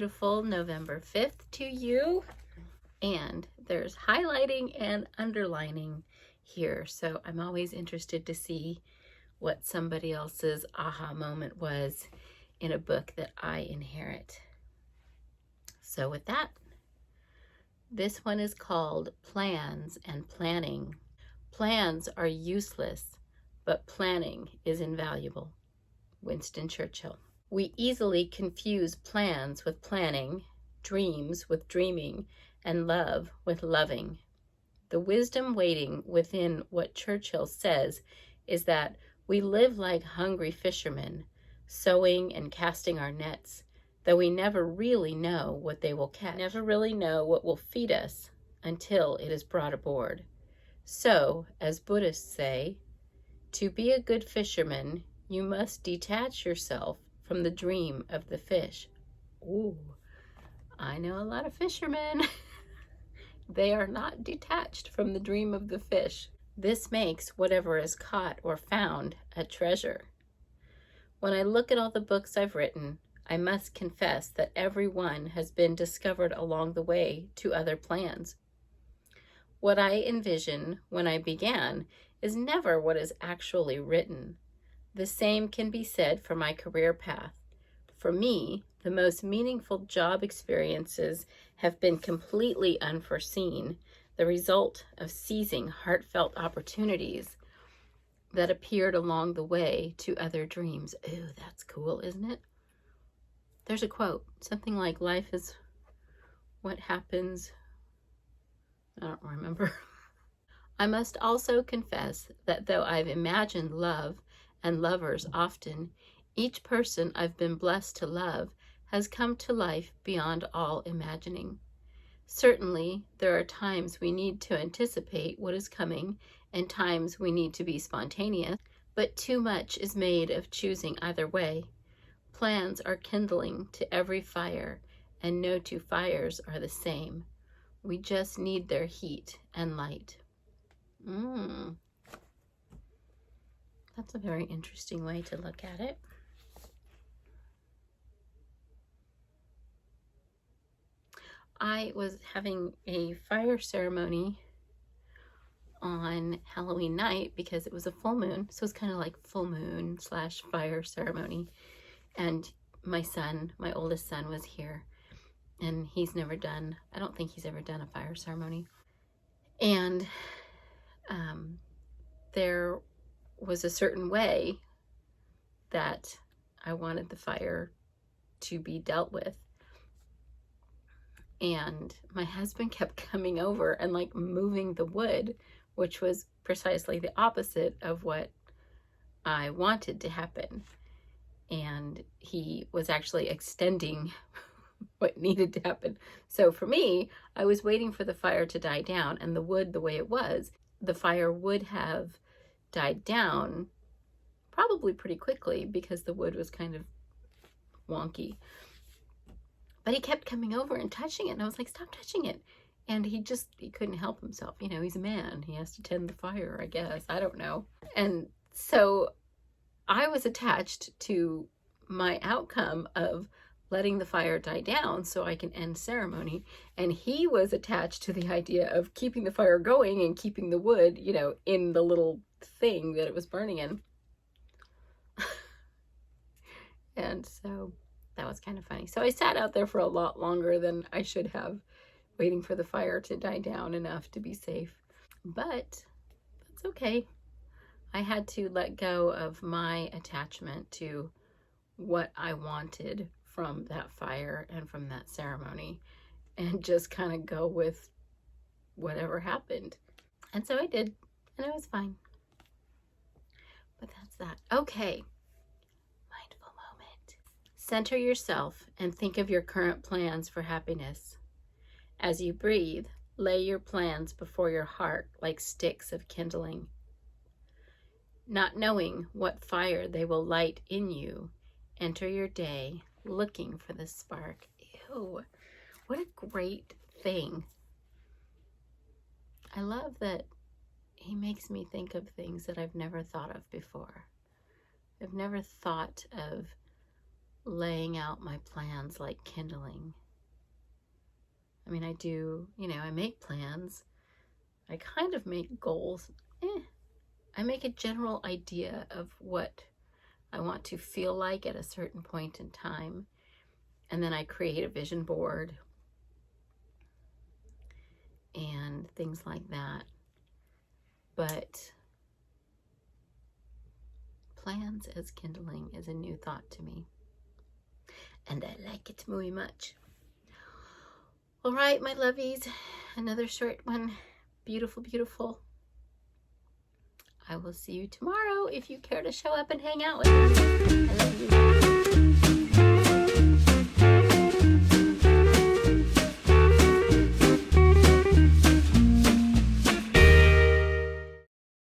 beautiful November 5th to you. And there's highlighting and underlining here. So I'm always interested to see what somebody else's aha moment was in a book that I inherit. So with that, this one is called Plans and Planning. Plans are useless, but planning is invaluable. Winston Churchill. We easily confuse plans with planning, dreams with dreaming, and love with loving. The wisdom waiting within what Churchill says is that we live like hungry fishermen, sowing and casting our nets, though we never really know what they will catch. We never really know what will feed us until it is brought aboard. So, as Buddhists say, to be a good fisherman, you must detach yourself from the dream of the fish. Ooh, I know a lot of fishermen. They are not detached from the dream of the fish. This makes whatever is caught or found a treasure. When I look at all the books I've written, I must confess that every one has been discovered along the way to other plans. What I envision when I began is never what is actually written. The same can be said for my career path. For me, the most meaningful job experiences have been completely unforeseen, the result of seizing heartfelt opportunities that appeared along the way to other dreams. Ooh, that's cool, isn't it? There's a quote, something like, life is what happens. I don't remember. I must also confess that though I've imagined love and lovers often, each person I've been blessed to love has come to life beyond all imagining. Certainly, there are times we need to anticipate what is coming and times we need to be spontaneous, but too much is made of choosing either way. Plans are kindling to every fire, and no two fires are the same. We just need their heat and light. That's a very interesting way to look at it. I was having a fire ceremony on Halloween night because it was a full moon. So it's kind of like full moon / fire ceremony. And my son, my oldest son, was here. And he's never done, I don't think he's ever done a fire ceremony. And there was a certain way that I wanted the fire to be dealt with. And my husband kept coming over and like moving the wood, which was precisely the opposite of what I wanted to happen. And he was actually extending what needed to happen. So for me, I was waiting for the fire to die down, and the wood, the way it was, the fire would have died down probably pretty quickly because the wood was kind of wonky. But he kept coming over and touching it, and I was like, stop touching it. And he couldn't help himself. You know, he's a man. He has to tend the fire, I guess. I don't know. And so I was attached to my outcome of letting the fire die down so I can end ceremony. And he was attached to the idea of keeping the fire going and keeping the wood, you know, in the little thing that it was burning in. And so that was kind of funny. So I sat out there for a lot longer than I should have, waiting for the fire to die down enough to be safe. But that's okay. I had to let go of my attachment to what I wanted from that fire and from that ceremony, and just kind of go with whatever happened. And so I did, and it was fine. But that's that. Okay. Mindful moment. Center yourself and think of your current plans for happiness. As you breathe, lay your plans before your heart like sticks of kindling. Not knowing what fire they will light in you, enter your day looking for the spark. Ew, what a great thing. I love that he makes me think of things that I've never thought of before. I've never thought of laying out my plans like kindling. I mean, I do, I make plans. I kind of make goals. I make a general idea of what I want to feel like at a certain point in time. And then I create a vision board and things like that. But plans as kindling is a new thought to me. And I like it very much. All right, my lovies, another short one. Beautiful, beautiful. I will see you tomorrow if you care to show up and hang out with me. I love you.